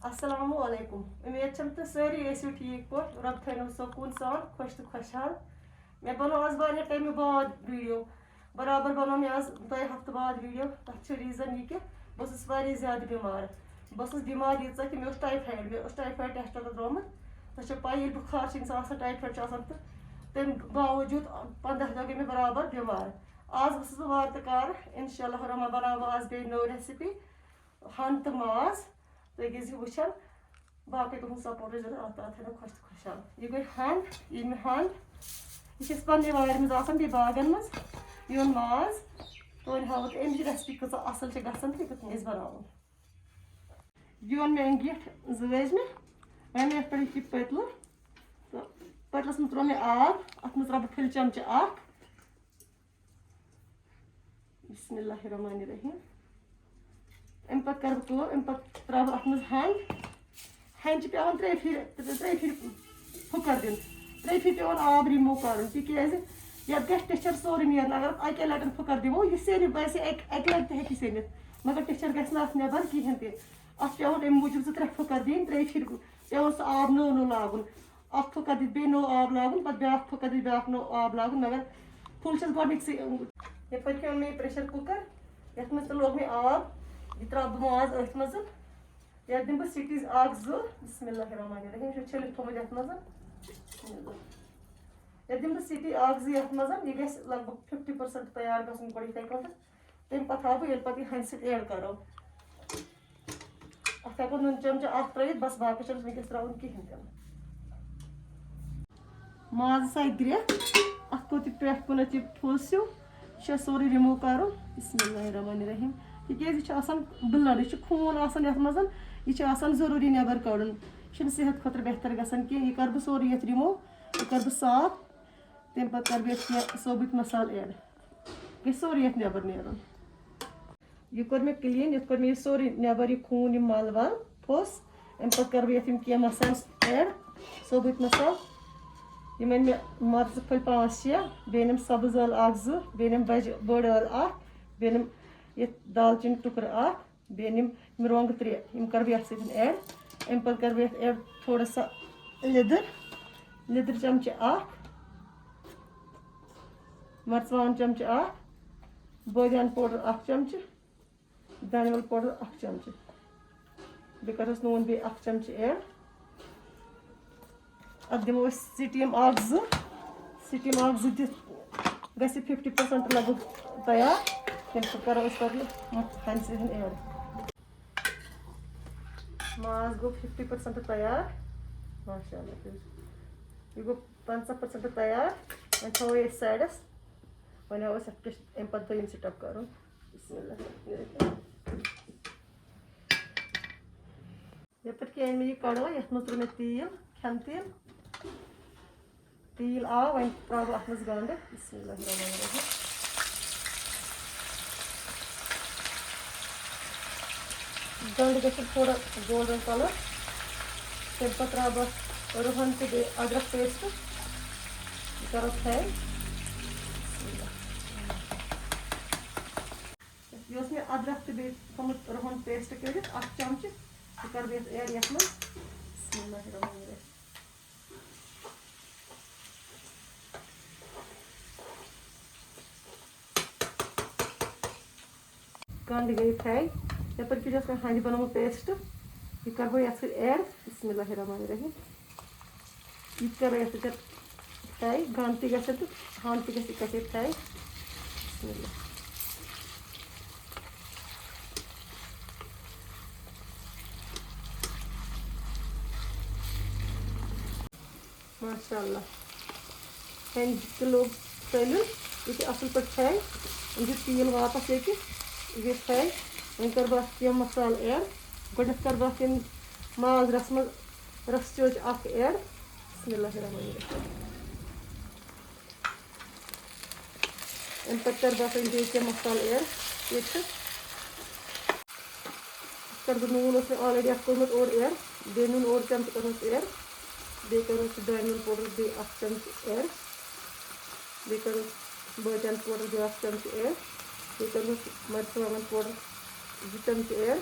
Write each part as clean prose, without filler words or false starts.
अस्सलामु अलैकुम। उम्मीद छम तो सारी ऐसी ठीक पट रब थैनो सकून सान खुश तो खुशहाल। मैं बनो आज वारिया टाइम बाद वीडियो बराबर बनो मैं आज 2 हफ्ते बाद वीडियो। तथ रीजन ये कि बस वारिया ज्यादा बीमार बस बीमार यीचा कि मे टाइफाइड टेस्ट द्रोमुत तो पाई बुखार इंसान टाइफाइड तो तम बावजूद 15 दह गई मैं बराबर बीमार। आज बस वार तो कार इंशाल्लाह रहमान बनाव आज बे नौ रेसिपी हन तो माज तो गई वुचान बाकी तुम सपोर्ट अल्लाह ताला थो खुश खुशहाल। यह गई हंड ये हंड यह पे वार मज बे बागन मज योन माज तो हाव अमिच रेसिपी कस असल गसान तो कथ बनाव योन मे गिट जज मे वन ये पे पतलू तो पतलस मे त्रो मे आब अत मे त्रा फुल चमचा बिस्मिल्लाहिर्रहमानिर्रहीम। अम पे कर अम पे त्रा अत मज हंड पेवान 3 फिर फुकर दिन 3 फिर पेवान आब रिमूव कर तिकाज ये टेक्चर सोरे नेर अगर अके लटन फुकर दिमो यह सेन वैसे अके लट हे सेनित मगर टेक्चर गि नबर कहें ते अत पेवान अम मूजूब 3 फुकर दिन 3 फिर पेवान सह आब नो नो लागुन अख फुकर दित बे नो आब लागुन पे ब्या फुकर दित ब्या नो आब लागुन मगर फुल गोडनिक ये पे मे प्रेशर कुकर ये मज लोग मे आब यह त्रा बह माज अथ मज ये दिम बह सिटीज 1-2 बिस्मिल्लाहिर्रहमानिर्रहीम छलित थोमुत ये मज ये दिम बह सिटी 1-2 ये मज यह गस लगभग 50% तैयार गसन गो इथे कट तम पे हाव बह पे हंद सत ऐड करो अत हेको नुन चमचा त्रित बस बाकी चल वस त्रा कहें ते माज सा ग्रे अत को पे कुन फुल स्यू यह सोरे रिमूव कर बिस्मिल्लाहिर्रहमानिर्रहीम तिकाज ब्लड यह खून ये मज यह जरूरी नबर कड़न यह सेहत खुद बेहतर गसान कह यह कर सोरे ये रिमूव यह कर साफ तम पे कर बह सोबुत मसाल ऐड गई सोरे ये नबर नेरन यह कर मे क्लीन ये कर मे सोरे नबर यह खून यह मल वल फुस अम पे कर बह मसाल ऐड सोबुत मसाल यम मे मर्च फल 5-6 बे नम सब्ज ٲl 1-2 बे नम बड़ ٲl 1 बे नम ये दालचीनी टुकर बे निम रोंग 3 यम कर बह ये ऐड अम पे कर बह ऐड थोड़ा सा लिदर चमचा मर्चवान चमचा बदियान पाउडर 1 चमच धनिया पाउडर 1 चमच बे कर नून बे 1 चमच ऐड अत दिमो स्टीम 1-2 दित ग 50% लगभग तैयार तम करो हंद सत ऐड माज गो 50% तैयार माशाअल्लाह यह गो 50% तैयार वन थो ये साइडस वन हाव अम पे दोम स्टेप कर ये अन मे कड़ाई ये मज त्रो मे तेल खन तेल आव वन त्रा अत मज गंड बिस्मिल्लाहिर्रहमानिर्रहीम गंड ग थोड़ा गोल्डन कलर तम पे त्रा रुहन तो बे अदरक पेस्ट करो फ्राई यह मे अदरक तो बे थोमुत रुहन पेस्ट कर 1 चमच यह कर बह ऐड ये मज बिस्मिल्लाहिर्रहमानिर्रहीम गंड गई फ्राई ये हंद बनों पेस्ट यह कर ये ऐड बिस्मिल्लाहिर्रहमानिर्रहीम यह कर ये फ्राई गंड त तो हंद त गई फ्राई बिस्मिल्लाह माशाअल्लाह हंद तो लोग तल यह असल पे फ्राई अम तेल वापस ये फ्राई वन कर बह मसाल ऐड गोड कर बह माज रस मज रस चोच 1 ऐड बिस्मिल्लाहिर्रहमानिर्रहीम अम पे कर बह मसाल ऐड ये कर बह नून मे ऑलरेडी कोर्मुत और ऐड बे नून और चमच कर ऐड बे कर धनिया पाउडर बे 1 चमच ऐड बे कर बदियान पाउडर बे 1 चमच ऐड बे कर मर्चवान पाउडर 2 चमच ऐड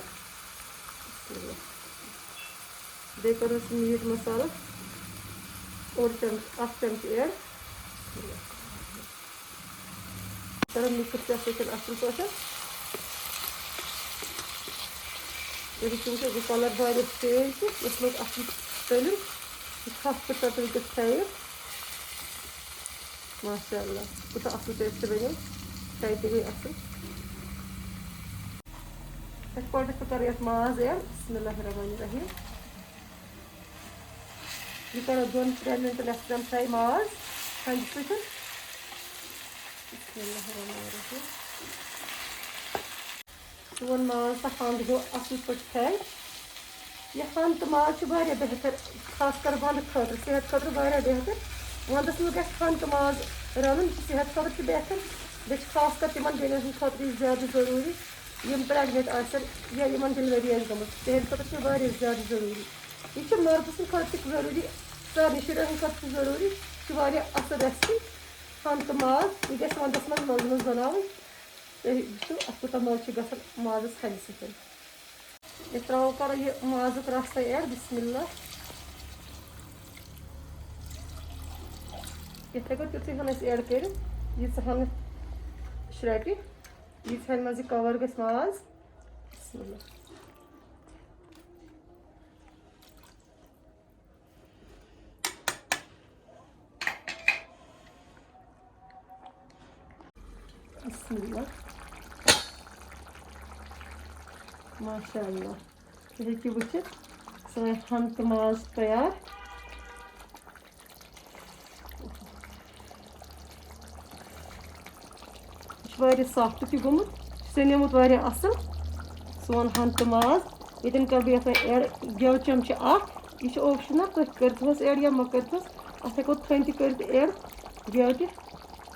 बे करो मीट मसाला और चमच ऐड करो मिक्स असल पे ये कलर वाले चेंज इस लोग असल तलिन फ्राई माशाअल्लाह कुछ असल टेस्ट बनो फ्राई गई असल कर माज ऐड बिस्मिल्लाहिर्रहमानिर्रहीम यह करो 2-3 मिनट यम फ्राई माज हंज पे बिस्मिल्लाहिर्रहमानिर्रहीम सोन माज तो हंद गो असल पे फ्राई यह हंद तो माज बेहतर खासकर वंद खतर सेहत खतर बेहतर वंदस मे हंद तो माज रन सेहत खतर बेहतर बे खासकर तिम बेन खतर ज्यादा जरूरी यम प्रेगनेंट या डिलीवरी गम तहद खतर ज्यादा जरूरी यह मर्द खतर जरूरी सारे शुरन खतर जरूरी असल रेसिपी हंद तो माज यह गस वंदस मज बनाव अत कूत मज माजस हल सत यह त्रो करो यह माजुक रस ऐड बिस्मिल्लाह इथे तुथी हन ऐड कर यीहन श्रेटी यीहन मज कवर गस माज बिस्मिल्लाह बिस्मिल्लाह माशाअल्लाह ये वुचित सन हंद तो माज तैयार सॉफ्ट तह गोमुत सनोमुत असल सोन हंद तो माज ये कर बह ऐड गेव चमच यह ऑप्शनल तुम करथस ऐड या मा करथस अत हेको थन तह कर ऐड गेव तह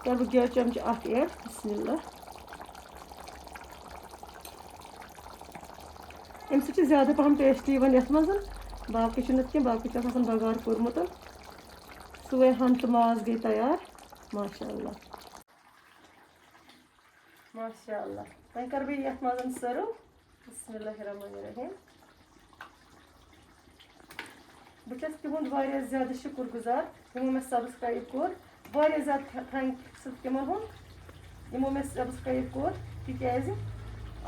कर गेव चमच ऐड बिस्मिल्लाह अम ज़्यादा पहम टेस्ट ये मज बाकी कह बाकी बगार कोर्मुत सुवे हंद तो माज गई तैयार माशाअल्लाह माशाअल्लाह वह कर बह ये मज सर्व बिस्मिल्लाहिर्रहमानिर्रहीम बस तुंद ज्यादा शुक्र गुजार यमो मे सब्सक्राइब कोर ज्यादा थैंक्स तिमन यमो मे सब्सक्राइब कोर तिज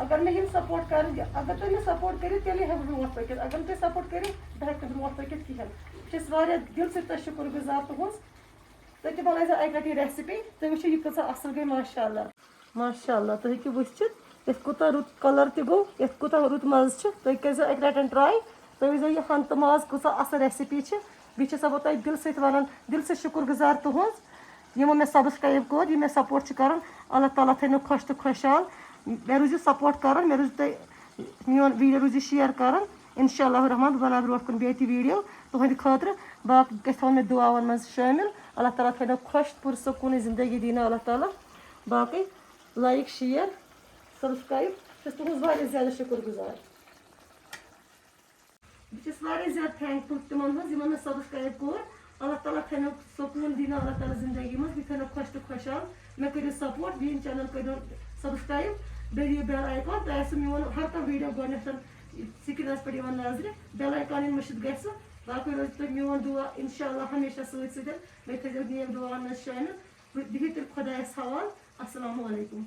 अगर मे हम सपोर्ट कर अगर तुम सपोर्ट करो तेल हे ब्रो पकत अगर तुम सपोर्ट करो बह हेक ब्रो पकत कहें दिल से शुक्र गुजार तुज तुम तह बनाई अक लटि रेसिपी तुम वो यह कसा असल गई माशाअल्लाह माशाअल्लाह तुम हेकि वुचित ये कूत रुत कलर तह गो ये कूत रुत मज तुम कर अक लटन ट्राई तुम वो यह हंद तो माज कूस असल रेसिपी बह बह तुम दिल से वन दिल से शुक्र गुजार तुज यमो मे सब्सक्राइब कोर यह मे सपोर्ट कर अल्लाह ताला थो खुश तो खुशहाल मे रूजू सपोर्ट कर मे रूजू तुम मोन वीडियो रूजू शेयर कर इंशाअल्लाह रहमान बना ब्रो कुन बे वीडियो तुहद खतर बाकी गो मे दुआवन मज शामिल अल्लाह ताला थो खुश पुरसकून ज़िंदगी दीना अल्लाह ताला बाकी लाइक शेयर सब्सक्राइब तुज ज्यादा शुक्र गुजार बह ज्यादा थैंकफुल तिमन मे सब्सक्राइब कोर अल्लाह ताला थो सकून दीना अल्लाह ताला जिंदगी मज बह खुश तो खुशहाल मे करो सपोर्ट बीन चैनल करो सब्सक्राइब बेल आइकॉन तो मोन हर कह वीडियो गो स्क्रीन पे नजर बेल आइकॉन मुश्त ग बाकी रोज तुम मोन दुआ इंशाअल्लाह हमेशा मे थो नेक दुआन शामिल बिहित खुदायस हवाल अस्सलामु अलैकुम।